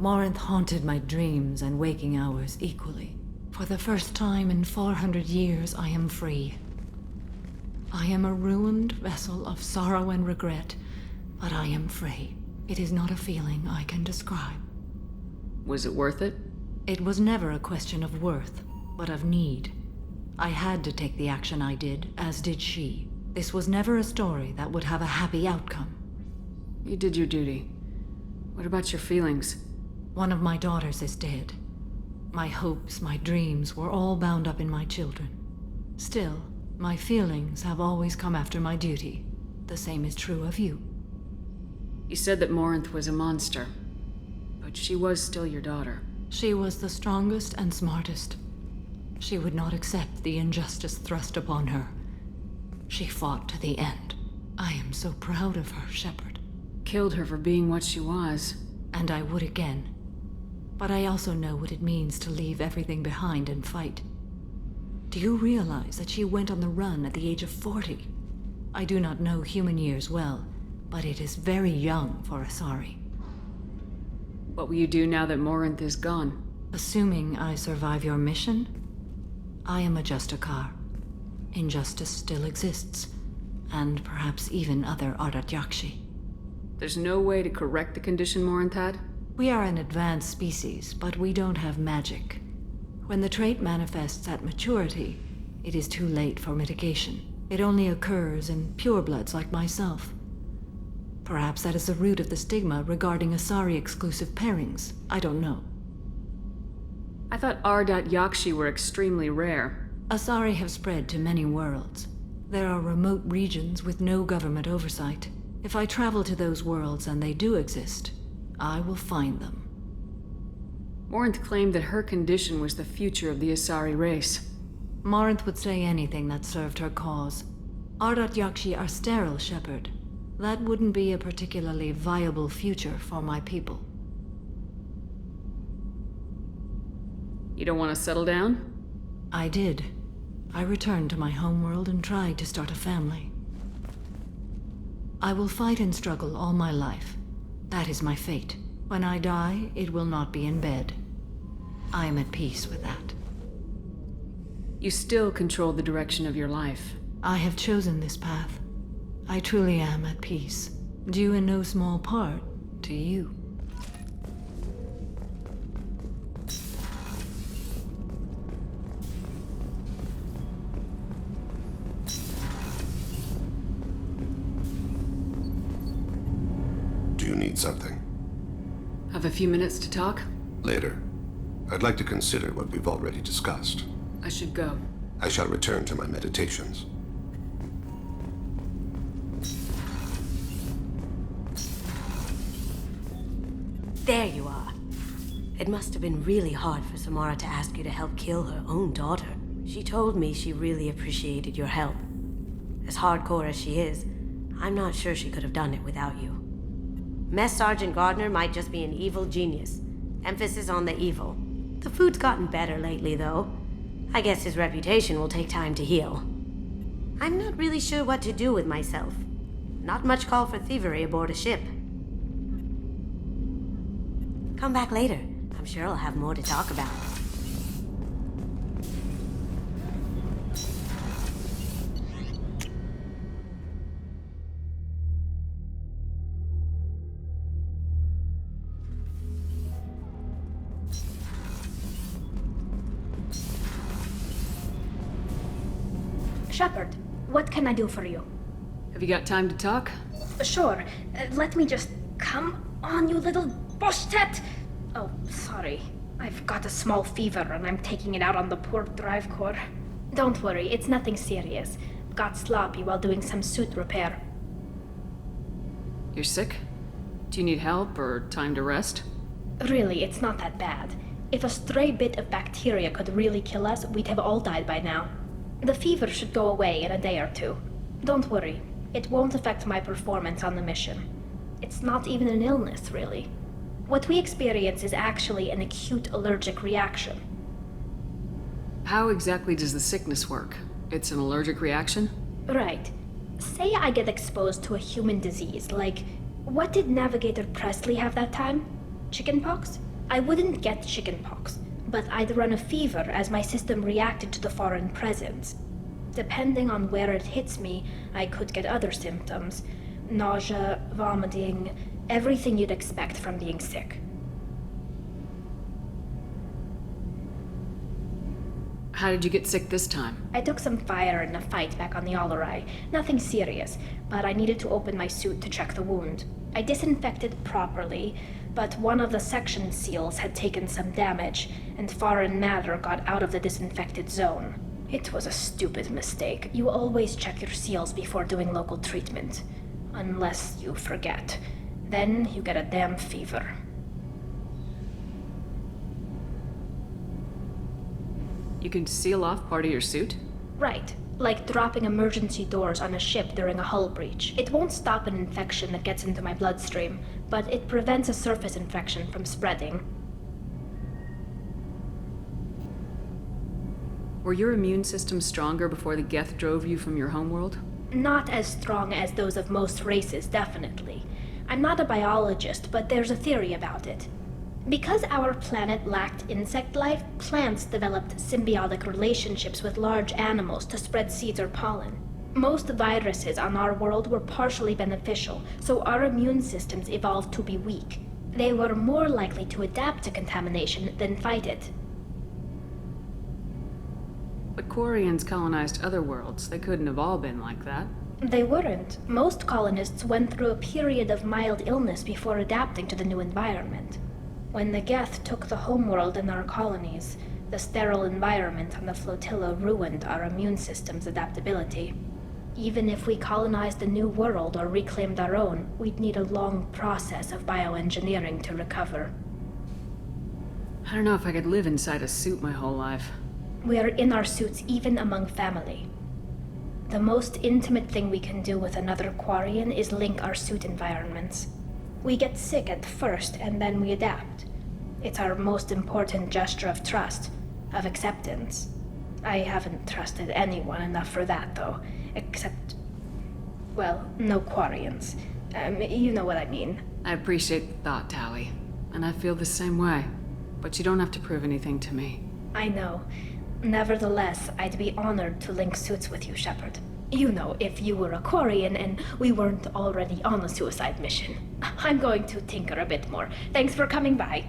Morinth haunted my dreams and waking hours equally. For the first time in 400 years, I am free. I am a ruined vessel of sorrow and regret, but I am free. It is not a feeling I can describe. Was it worth it? It was never a question of worth, but of need. I had to take the action I did, as did she. This was never a story that would have a happy outcome. You did your duty. What about your feelings? One of my daughters is dead. My hopes, my dreams were all bound up in my children. Still, my feelings have always come after my duty. The same is true of you. You said that Morinth was a monster, but she was still your daughter. She was the strongest and smartest. She would not accept the injustice thrust upon her. She fought to the end. I am so proud of her, Shepard. Killed her for being what she was. And I would again. But I also know what it means to leave everything behind and fight. Do you realize that she went on the run at the age of 40? I do not know human years well, but it is very young for Asari. What will you do now that Morinth is gone? Assuming I survive your mission, I am a Justicar. Injustice still exists, and perhaps even other Ardat Yakshi. There's no way to correct the condition Morinth had? We are an advanced species, but we don't have magic. When the trait manifests at maturity, it is too late for mitigation. It only occurs in purebloods like myself. Perhaps that is the root of the stigma regarding Asari-exclusive pairings. I don't know. I thought Ardat Yakshi were extremely rare. Asari have spread to many worlds. There are remote regions with no government oversight. If I travel to those worlds, and they do exist, I will find them. Morinth claimed that her condition was the future of the Asari race. Morinth would say anything that served her cause. Ardat Yakshi are sterile, Shepard. That wouldn't be a particularly viable future for my people. You don't want to settle down? I did. I returned to my homeworld and tried to start a family. I will fight and struggle all my life. That is my fate. When I die, it will not be in bed. I am at peace with that. You still control the direction of your life. I have chosen this path. I truly am at peace, due in no small part to you. Do you need something? Have a few minutes to talk? Later. I'd like to consider what we've already discussed. I should go. I shall return to my meditations. There you are. It must have been really hard for Samara to ask you to help kill her own daughter. She told me she really appreciated your help. As hardcore as she is, I'm not sure she could have done it without you. Mess Sergeant Gardner might just be an evil genius. Emphasis on the evil. The food's gotten better lately, though. I guess his reputation will take time to heal. I'm not really sure what to do with myself. Not much call for thievery aboard a ship. Come back later. I'm sure I'll have more to talk about. Shepard, what can I do for you? Have you got time to talk? Sure. Let me just... Come on, you little bushtet! Oh, sorry. I've got a small fever and I'm taking it out on the poor drive core. Don't worry, it's nothing serious. Got sloppy while doing some suit repair. You're sick? Do you need help or time to rest? Really, it's not that bad. If a stray bit of bacteria could really kill us, we'd have all died by now. The fever should go away in a day or two. Don't worry, it won't affect my performance on the mission. It's not even an illness, really. What we experience is actually an acute allergic reaction. How exactly does the sickness work? It's an allergic reaction? Right. Say I get exposed to a human disease, like... What did Navigator Presley have that time? Chickenpox? I wouldn't get chickenpox, but I'd run a fever as my system reacted to the foreign presence. Depending on where it hits me, I could get other symptoms. Nausea, vomiting, everything you'd expect from being sick. How did you get sick this time? I took some fire in a fight back on the Allerai. Nothing serious, but I needed to open my suit to check the wound. I disinfected properly, but one of the section seals had taken some damage, and foreign matter got out of the disinfected zone. It was a stupid mistake. You always check your seals before doing local treatment. Unless you forget. Then you get a damn fever. You can seal off part of your suit? Right. Like dropping emergency doors on a ship during a hull breach. It won't stop an infection that gets into my bloodstream, but it prevents a surface infection from spreading. Were your immune system stronger before the Geth drove you from your homeworld? Not as strong as those of most races, definitely. I'm not a biologist, but there's a theory about it. Because our planet lacked insect life, plants developed symbiotic relationships with large animals to spread seeds or pollen. Most viruses on our world were partially beneficial, so our immune systems evolved to be weak. They were more likely to adapt to contamination than fight it. But Quarians colonized other worlds. They couldn't have all been like that. They weren't. Most colonists went through a period of mild illness before adapting to the new environment. When the Geth took the homeworld in our colonies, the sterile environment on the flotilla ruined our immune system's adaptability. Even if we colonized a new world or reclaimed our own, we'd need a long process of bioengineering to recover. I don't know if I could live inside a suit my whole life. We are in our suits even among family. The most intimate thing we can do with another Quarian is link our suit environments. We get sick at first, and then we adapt. It's our most important gesture of trust, of acceptance. I haven't trusted anyone enough for that, though. Except, well, no Quarians. You know what I mean. I appreciate the thought, Towie. And I feel the same way. But you don't have to prove anything to me. I know. Nevertheless, I'd be honored to link suits with you, Shepard. You know, if you were a Quarian and we weren't already on a suicide mission. I'm going to tinker a bit more. Thanks for coming by.